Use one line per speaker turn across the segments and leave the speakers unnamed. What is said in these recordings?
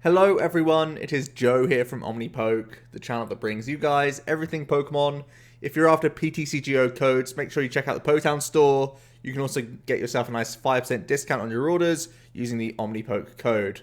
Hello everyone, it is Joe here from OmniPoke, the channel that brings you guys everything Pokemon. If you're after PTCGO codes, make sure you check out the Potown store. You can also get yourself a nice 5% discount on your orders using the OmniPoke code.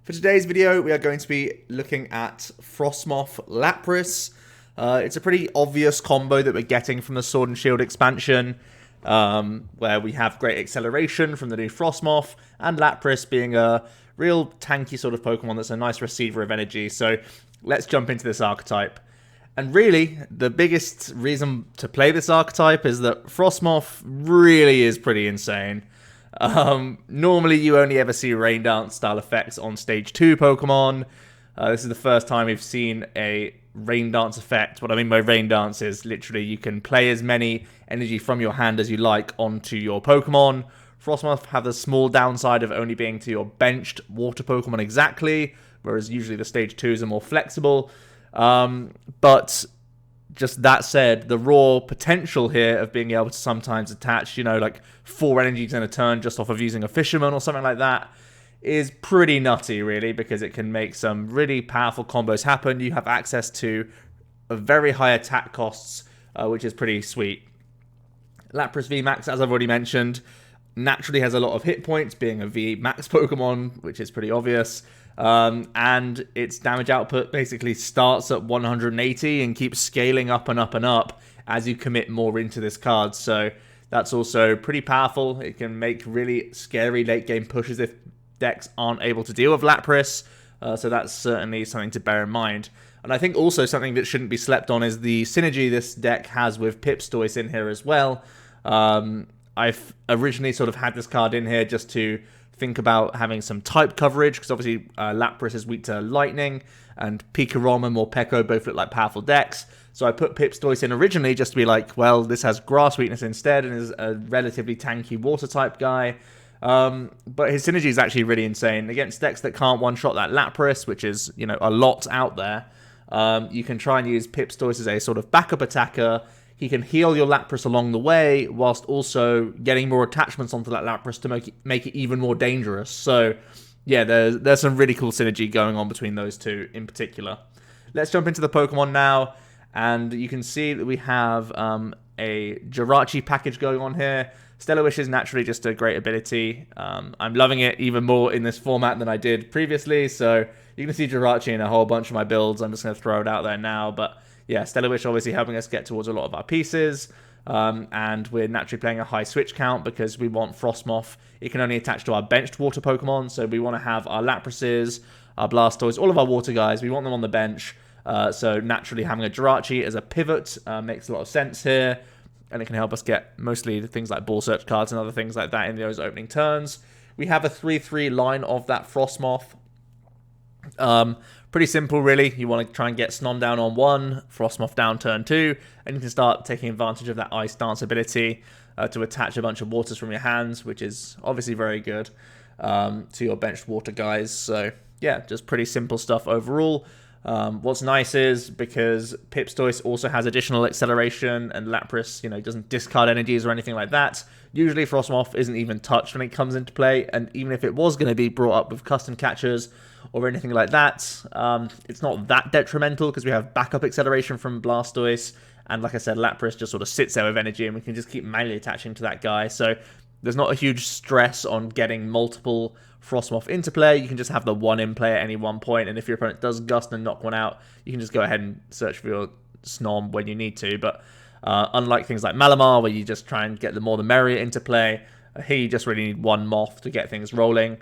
For today's video, we are going to be looking at Frosmoth Lapras. It's a pretty obvious combo that we're getting from the Sword and Shield expansion, where we have great acceleration from the new Frosmoth, and Lapras being a real tanky sort of Pokemon that's a nice receiver of energy. So let's jump into this archetype. And really, the biggest reason to play this archetype is that Frosmoth really is pretty insane. Normally, you only ever see Rain Dance style effects on Stage 2 Pokemon. This is the first time we've seen a Rain Dance effect. What I mean by Rain Dance is literally you can play as many energy from your hand as you like onto your Pokemon. Frosmoth have the small downside of only being to your benched water Pokemon exactly, whereas usually the Stage 2s are more flexible. But just that said, the raw potential here of being able to sometimes attach, like 4 energies in a turn just off of using a Fisherman or something like that is pretty nutty, really, because it can make some really powerful combos happen. You have access to a very high attack costs, which is pretty sweet. Lapras VMAX, as I've already mentioned, naturally has a lot of hit points, being a VMAX Pokemon, which is pretty obvious. And its damage output basically starts at 180 and keeps scaling up and up and up as you commit more into this card. So that's also pretty powerful. It can make really scary late game pushes if decks aren't able to deal with Lapras. So that's certainly something to bear in mind. And I think also something that shouldn't be slept on is the synergy this deck has with Pipstoise in here as well. I've originally sort of had this card in here just to think about having some type coverage, because obviously Lapras is weak to Lightning, and Pikarom and Morpeko both look like powerful decks. So I put Pipstoise in originally just to be like, well, this has Grass weakness instead and is a relatively tanky water type guy. But his synergy is actually really insane. Against decks that can't one-shot that Lapras, which is, a lot out there, you can try and use Pipstoise as a sort of backup attacker. He can heal your Lapras along the way, whilst also getting more attachments onto that Lapras to make it even more dangerous. So, yeah, there's some really cool synergy going on between those two in particular. Let's jump into the Pokemon now, and you can see that we have a Jirachi package going on here. Stellar Wish is naturally just a great ability. I'm loving it even more in this format than I did previously, so you're going to see Jirachi in a whole bunch of my builds. I'm just going to throw it out there now, but yeah, Stellar Wish obviously helping us get towards a lot of our pieces, and we're naturally playing a high switch count because we want Frosmoth. It can only attach to our benched water Pokemon, so we want to have our Laprases, our Blastoise, all of our water guys, we want them on the bench, so naturally having a Jirachi as a pivot makes a lot of sense here, and it can help us get mostly things like Ball Search cards and other things like that in those opening turns. We have a 3-3 line of that Frosmoth. Pretty simple, really. You want to try and get Snom down on 1, Frosmoth down turn 2, and you can start taking advantage of that Ice Dance ability to attach a bunch of waters from your hands, which is obviously very good to your benched water guys. So, yeah, just pretty simple stuff overall. What's nice is, because Pipstoise also has additional acceleration, and Lapras, doesn't discard energies or anything like that, usually Frosmoth isn't even touched when it comes into play, and even if it was going to be brought up with custom catchers or anything like that, it's not that detrimental because we have backup acceleration from Blastoise, and like I said, Lapras just sort of sits there with energy and we can just keep manually attaching to that guy, so there's not a huge stress on getting multiple Frosmoth into play. You can just have the one in play at any one point, and if your opponent does gust and knock one out, you can just go ahead and search for your Snom when you need to. But unlike things like Malamar, where you just try and get the more the merrier into play, here you just really need one Moth to get things rolling.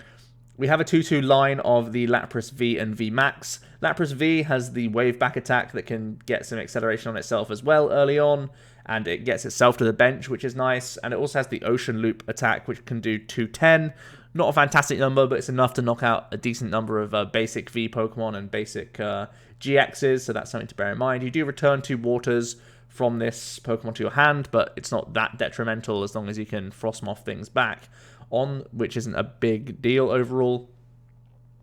We have a 2-2 line of the Lapras V and VMAX. Lapras V has the wave back attack that can get some acceleration on itself as well early on, and it gets itself to the bench, which is nice. And it also has the Ocean Loop attack, which can do 210. Not a fantastic number, but it's enough to knock out a decent number of basic V Pokemon and basic GXs, so that's something to bear in mind. You do return 2 waters from this Pokemon to your hand, but it's not that detrimental as long as you can Frosmoth things back on, which isn't a big deal overall.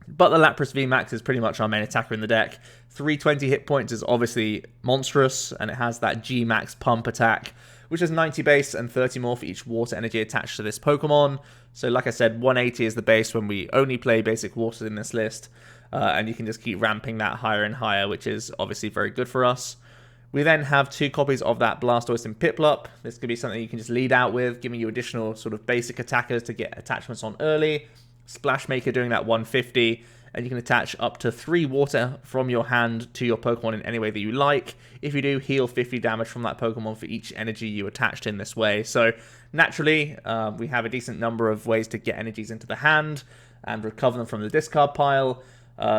But the Lapras VMAX is pretty much our main attacker in the deck. 320 hit points is obviously monstrous, and it has that G-Max pump attack, which is 90 base and 30 more for each water energy attached to this Pokemon. So like I said, 180 is the base when we only play basic water in this list, and you can just keep ramping that higher and higher, which is obviously very good for us. We then have 2 copies of that Blastoise&Piplup. This could be something you can just lead out with, giving you additional sort of basic attackers to get attachments on early. Splash Maker doing that 150, and you can attach up to 3 water from your hand to your Pokemon in any way that you like. If you do, heal 50 damage from that Pokemon for each energy you attached in this way. So naturally, we have a decent number of ways to get energies into the hand and recover them from the discard pile.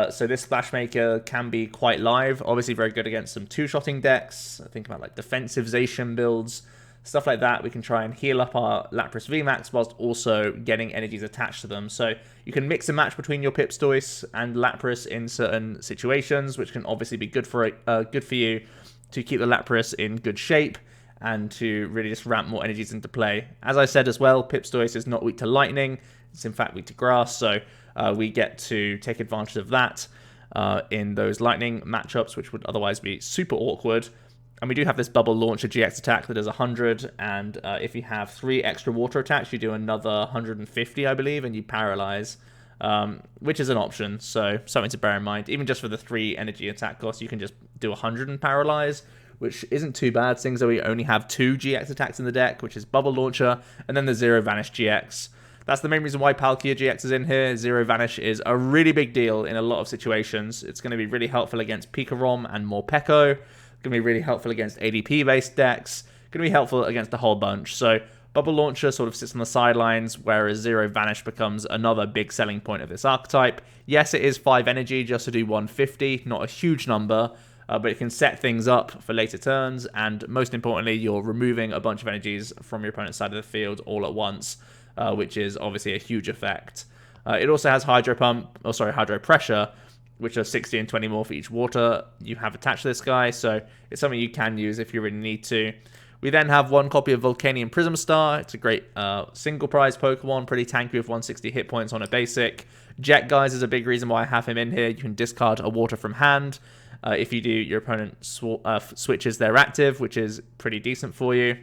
So this Splash Maker can be quite live, obviously very good against some two-shotting decks. Think about like defensive Zacian builds, stuff like that. We can try and heal up our Lapras VMAX whilst also getting energies attached to them. So you can mix and match between your Pipstoise and Lapras in certain situations, which can obviously be good for you to keep the Lapras in good shape and to really just ramp more energies into play. As I said as well, Pipstoise is not weak to lightning. It's in fact weak to grass, so we get to take advantage of that in those lightning matchups, which would otherwise be super awkward. And we do have this Bubble Launcher GX attack that does 100, and if you have 3 extra water attacks, you do another 150, I believe, and you paralyze, which is an option, so something to bear in mind. Even just for the 3 energy attack costs, you can just do 100 and paralyze, which isn't too bad, seeing that we only have 2 GX attacks in the deck, which is Bubble Launcher, and then the Zero Vanish GX. That's the main reason why Palkia GX is in here. Zero Vanish is a really big deal in a lot of situations. It's going to be really helpful against Pikarom and Morpeko. It's going to be really helpful against ADP-based decks. Going to be helpful against a whole bunch. So Bubble Launcher sort of sits on the sidelines, whereas Zero Vanish becomes another big selling point of this archetype. Yes, it is 5 energy just to do 150, not a huge number, but it can set things up for later turns, and most importantly, you're removing a bunch of energies from your opponent's side of the field all at once. Which is obviously a huge effect. It also has Hydro Pressure, which are 60 and 20 more for each water you have attached to this guy, so it's something you can use if you really need to. We then have 1 copy of Volcanion Prism Star. It's a great single prize Pokemon, pretty tanky with 160 hit points on a basic. Jet Guys is a big reason why I have him in here. You can discard a water from hand. If you do, your opponent switches their active, which is pretty decent for you.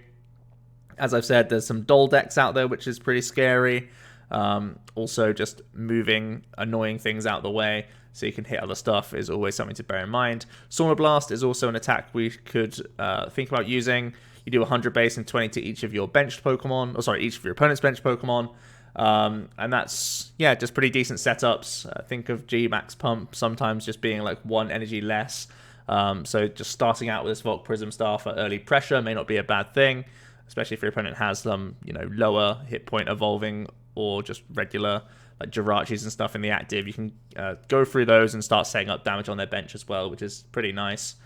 As I've said, there's some Doll decks out there, which is pretty scary. Also, just moving annoying things out the way so you can hit other stuff is always something to bear in mind. Sauna Blast is also an attack we could think about using. You do 100 base and 20 to each of your benched Pokemon, each of your opponent's benched Pokemon. And that's, yeah, just pretty decent setups. Think of G-Max Pump sometimes just being like 1 energy less. So just starting out with this Volc Prism Star for early pressure may not be a bad thing, especially if your opponent has some, lower hit point evolving or just regular like Jirachis and stuff in the active. You can go through those and start setting up damage on their bench as well, which is pretty nice.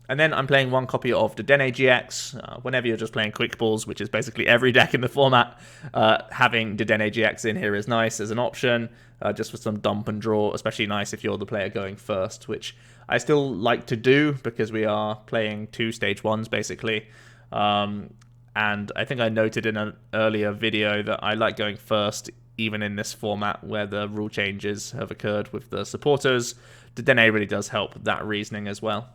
And then I'm playing 1 copy of Dedenne GX. Whenever you're just playing quick balls, which is basically every deck in the format, having Dedenne GX in here is nice as an option, just for some dump and draw, especially nice if you're the player going first, which I still like to do because we are playing 2 stage 1s basically. And I think I noted in an earlier video that I like going first, even in this format where the rule changes have occurred with the supporters. Dedenne really does help that reasoning as well.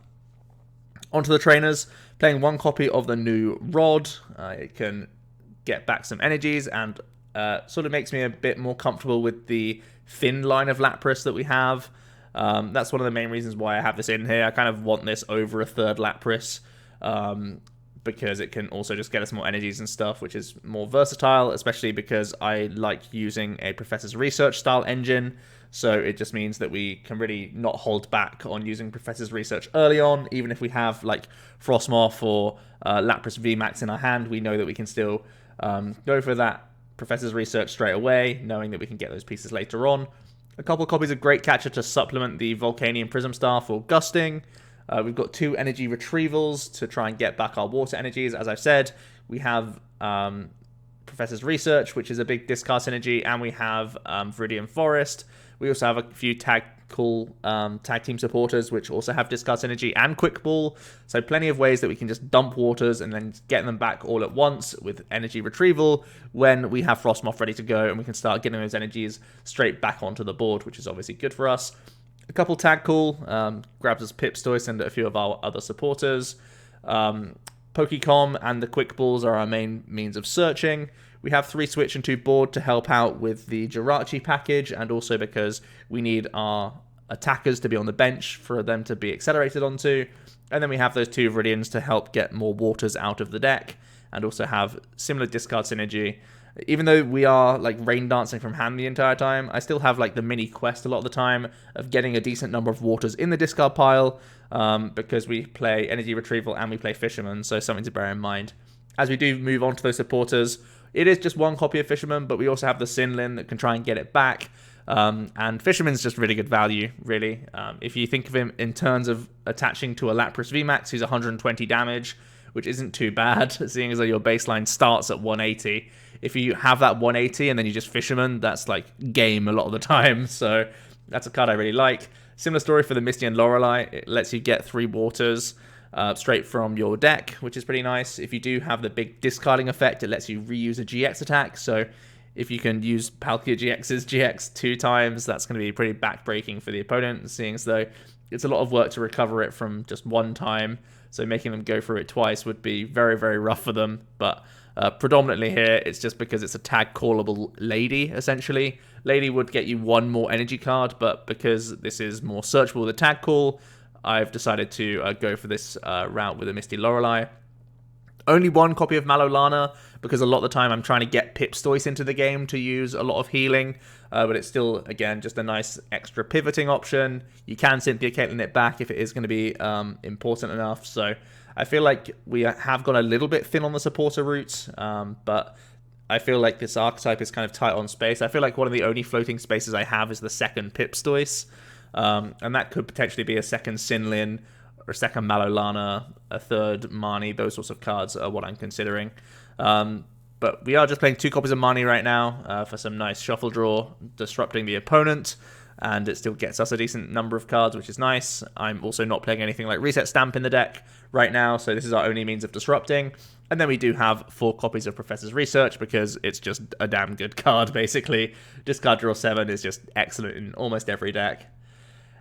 Onto the trainers, playing 1 copy of the new Rod. It can get back some energies and sort of makes me a bit more comfortable with the thin line of Lapras that we have. That's one of the main reasons why I have this in here. I kind of want this over a 3rd Lapras, because it can also just get us more energies and stuff, which is more versatile, especially because I like using a Professor's Research style engine. So it just means that we can really not hold back on using Professor's Research early on. Even if we have like Frosmoth or Lapras VMAX in our hand, we know that we can still go for that Professor's Research straight away, knowing that we can get those pieces later on. A couple copies of Great Catcher to supplement the Volcanion Prism Star for Gusting. We've got 2 energy retrievals to try and get back our water energies. As I've said, we have Professor's Research, which is a big discard synergy, and we have Viridian Forest. We also have a few tag team supporters, which also have discard synergy and quick ball. So plenty of ways that we can just dump waters and then get them back all at once with energy retrieval when we have Frosmoth ready to go, and we can start getting those energies straight back onto the board, which is obviously good for us. A couple tag cool, grabs us Pipstoise and a few of our other supporters. Pokecom and the quick balls are our main means of searching. We have 3 switch and 2 board to help out with the Jirachi package, and also because we need our attackers to be on the bench for them to be accelerated onto. And then we have those 2 Viridians to help get more waters out of the deck, and also have similar discard synergy. Even though we are like rain dancing from hand the entire time, I still have like the mini quest a lot of the time of getting a decent number of waters in the discard pile, because we play energy retrieval and we play Fisherman, so something to bear in mind. As we do move on to those supporters, it is just 1 copy of Fisherman, but we also have the Sinlin that can try and get it back. And Fisherman's just really good value, really. If you think of him in terms of attaching to a Lapras VMAX, who's 120 damage, which isn't too bad, seeing as though your baseline starts at 180. If you have that 180 and then you just Fisherman, that's like game a lot of the time. So that's a card I really like. Similar story for the Misty&Lorelie. It lets you get 3 waters straight from your deck, which is pretty nice. If you do have the big discarding effect, it lets you reuse a GX attack. So if you can use Palkia GX's GX 2 times, that's going to be pretty backbreaking for the opponent, seeing as though it's a lot of work to recover it from just 1 time. So making them go through it twice would be very, very rough for them. But predominantly here, it's just because it's a tag callable Lady, essentially. Lady would get you 1 more energy card, but because this is more searchable with a tag call, I've decided to go for this route with a Misty&Lorelie. Only 1 copy of Mallow&Lana, because a lot of the time I'm trying to get Pipstoise into the game to use a lot of healing, but it's still, again, just a nice extra pivoting option. You can Cynthia&Caitlin it back if it is going to be important enough, so I feel like we have gone a little bit thin on the supporter route, but I feel like this archetype is kind of tight on space. I feel like one of the only floating spaces I have is the second Pipstoise, and that could potentially be a second Sinlin, or a second Mallow&Lana, a third Marne. Those sorts of cards are what I'm considering. But we are just playing 2 copies of Marne right now for some nice shuffle draw, disrupting the opponent, and it still gets us a decent number of cards, which is nice. I'm also not playing anything like Reset Stamp in the deck right now, so this is our only means of disrupting. And then we do have 4 copies of Professor's Research, because it's just a damn good card, basically. Discard Draw 7 is just excellent in almost every deck.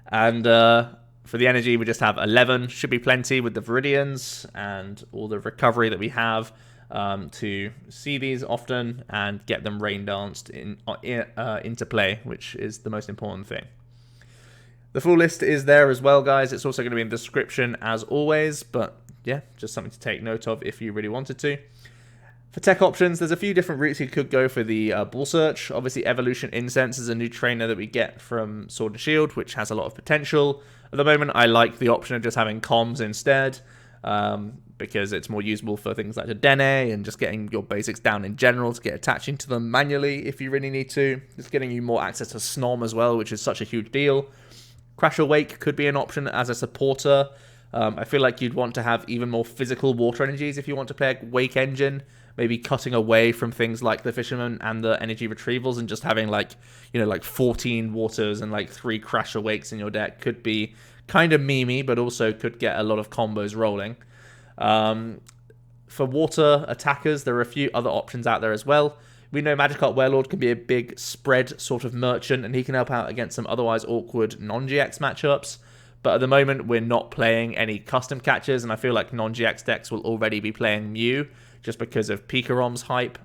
And for the energy, we just have 11. Should be plenty with the Viridians and all the recovery that we have to see these often and get them rain danced into play, which is the most important thing. The full list is there as well, guys. It's also going to be in the description as always, but yeah, just something to take note of if you really wanted to. For tech options, there's a few different routes you could go for the Bull Search. Obviously, Evolution Incense is a new trainer that we get from Sword&Shield, which has a lot of potential. At the moment, I like the option of just having comms instead, because it's more usable for things like Dedenne and just getting your basics down in general to get attaching to them manually if you really need to. It's getting you more access to Snom as well, which is such a huge deal. Crash Awake could be an option as a supporter. I feel like you'd want to have even more physical water energies if you want to play a Wake Engine. Maybe cutting away from things like the Fisherman and the energy retrievals and just having like 14 waters and like 3 Crash Awakes in your deck could be kind of memey, but also could get a lot of combos rolling. For water attackers, there are a few other options out there as well. We know Magikarp Warlord can be a big spread sort of merchant, and he can help out against some otherwise awkward non-GX matchups. But at the moment, we're not playing any custom catchers, and I feel like non-GX decks will already be playing Mew, just because of Picarom's hype.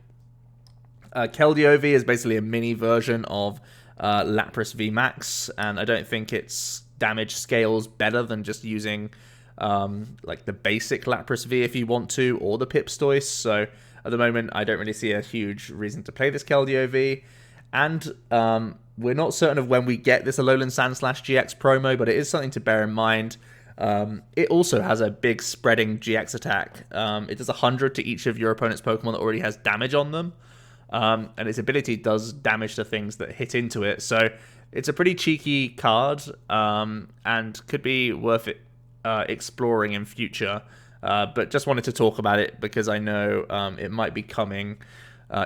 Keldeo V is basically a mini version of Lapras VMAX, and I don't think its damage scales better than just using like the basic Lapras V if you want to, or the Pipstoise. So at the moment, I don't really see a huge reason to play this Keldeo V. And we're not certain of when we get this Alolan Sandslash GX promo, but it is something to bear in mind. It also has a big spreading GX attack. It does 100 to each of your opponent's Pokemon that already has damage on them. And its ability does damage to things that hit into it. So it's a pretty cheeky card, and could be worth it exploring in future. But just wanted to talk about it because I know it might be coming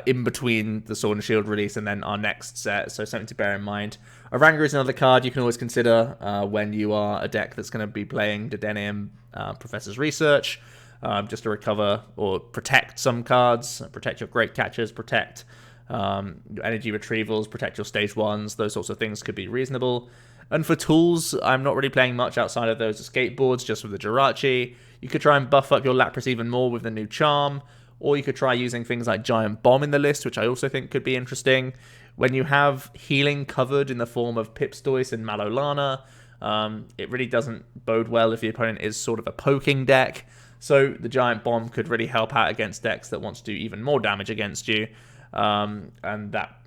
in between the Sword and Shield release and then our next set, so something to bear in mind. Oranga is another card you can always consider when you are a deck that's going to be playing Dedenne and Professor's Research, just to recover or protect some cards, protect your great catchers, protect your energy retrievals, protect your stage 1s, those sorts of things could be reasonable. And for tools, I'm not really playing much outside of those escape boards, just with the Jirachi. You could try and buff up your Lapras even more with the new Charm, Or you could try using things like Giant Bomb in the list, which I also think could be interesting. When you have healing covered in the form of Pipstoise and Mallow&Lana, it really doesn't bode well if the opponent is sort of a poking deck. So the Giant Bomb could really help out against decks that want to do even more damage against you. And that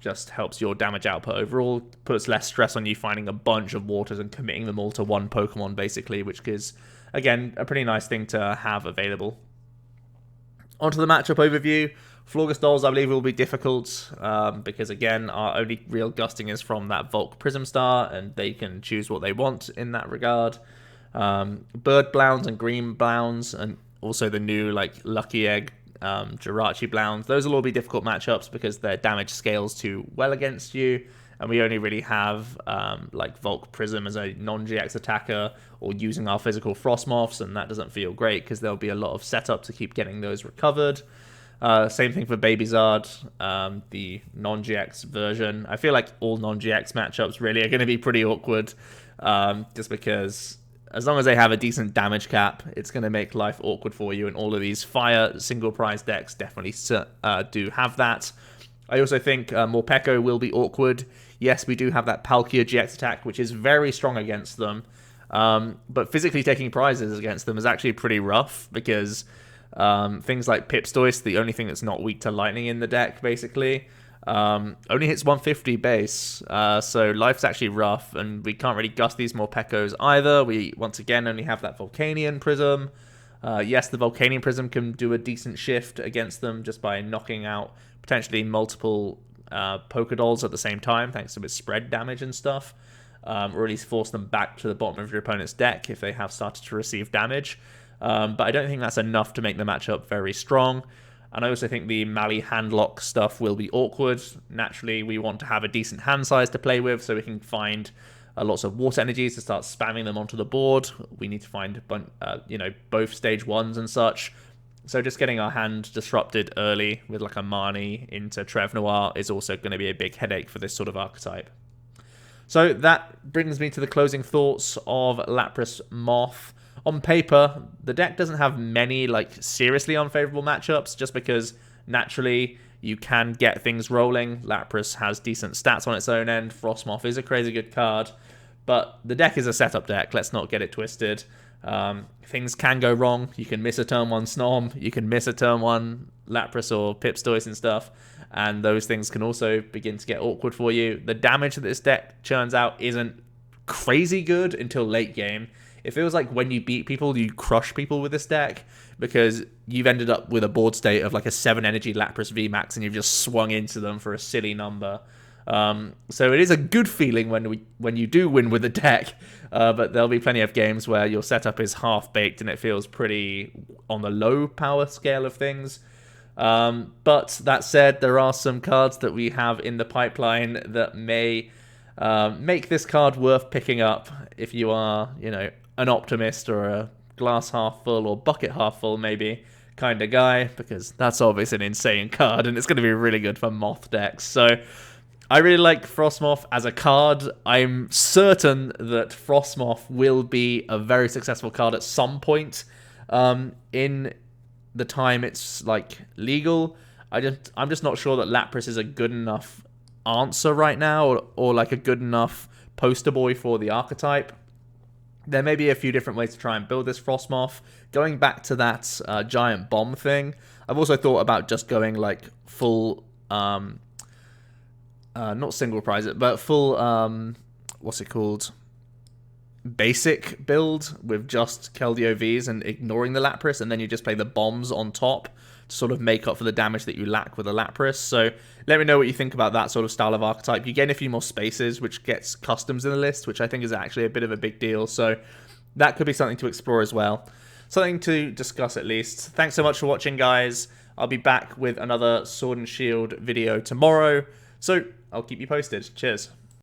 just helps your damage output overall, puts less stress on you finding a bunch of waters and committing them all to one Pokemon, basically, which is, again, a pretty nice thing to have available. Onto the matchup overview. Florgustolls, I believe, will be difficult because, again, our only real gusting is from that Volc Prism Star, and they can choose what they want in that regard. Bird Blounds and Green Blounds, and also the new Lucky Egg Jirachi Blounds, those will all be difficult matchups because their damage scales too well against you, and we only really have Volc Prism as a non-GX attacker, or using our physical Frosmoths, and that doesn't feel great because there'll be a lot of setup to keep getting those recovered. Same thing for Babyzard, the non-GX version. I feel like all non-GX matchups really are going to be pretty awkward, just because as long as they have a decent damage cap, it's going to make life awkward for you, and all of these fire single prize decks definitely do have that. I also think Morpeko will be awkward. Yes, we do have that Palkia GX attack, which is very strong against them, but physically taking prizes against them is actually pretty rough because things like Pipstoise, the only thing that's not weak to lightning in the deck, basically, only hits 150 base, so life's actually rough, and we can't really gust these Morpekos either. We, once again, only have that Volcanion Prism. Yes, the Volcanion Prism can do a decent shift against them just by knocking out potentially multiple Pokedolls at the same time, thanks to its spread damage and stuff, or at least force them back to the bottom of your opponent's deck if they have started to receive damage. But I don't think that's enough to make the matchup very strong. And I also think the Mally handlock stuff will be awkward. Naturally, we want to have a decent hand size to play with so we can find lots of water energies to start spamming them onto the board. We need to find both stage 1s and such. So just getting our hand disrupted early with a Marne into Trevnoir is also going to be a big headache for this sort of archetype. So that brings me to the closing thoughts of Lapras Moth. On paper, the deck doesn't have many seriously unfavorable matchups, just because naturally you can get things rolling. Lapras has decent stats on its own end. Frosmoth is a crazy good card, but the deck is a setup deck. Let's not get it twisted. Things can go wrong. You can miss a turn 1 Snom. You can miss a turn 1 Lapras or Pipstoise and stuff, and those things can also begin to get awkward for you. The damage that this deck churns out isn't crazy good until late game. It feels like when you beat people, you crush people with this deck, because you've ended up with a board state of a 7 energy Lapras VMAX, and you've just swung into them for a silly number. So it is a good feeling when you do win with the deck, but there'll be plenty of games where your setup is half-baked and it feels pretty on the low power scale of things. But that said, there are some cards that we have in the pipeline that may make this card worth picking up if you are, an optimist or a glass half full or bucket half full maybe kind of guy, because that's obviously an insane card and it's going to be really good for Moth decks. So I really like Frosmoth as a card. I'm certain that Frosmoth will be a very successful card at some point in the time it's legal. I'm just not sure that Lapras is a good enough answer right now, or a good enough poster boy for the archetype. There may be a few different ways to try and build this Frosmoth. Going back to that Giant Bomb thing, I've also thought about just going full, not single prize it, but full, what's it called? Basic build with just Keldeo Vs and ignoring the Lapras, and then you just play the bombs on top to sort of make up for the damage that you lack with a Lapras. So let me know what you think about that sort of style of archetype. You gain a few more spaces, which gets customs in the list, which I think is actually a bit of a big deal. So that could be something to explore as well. Something to discuss at least. Thanks so much for watching, guys. I'll be back with another Sword and Shield video tomorrow, so I'll keep you posted. Cheers.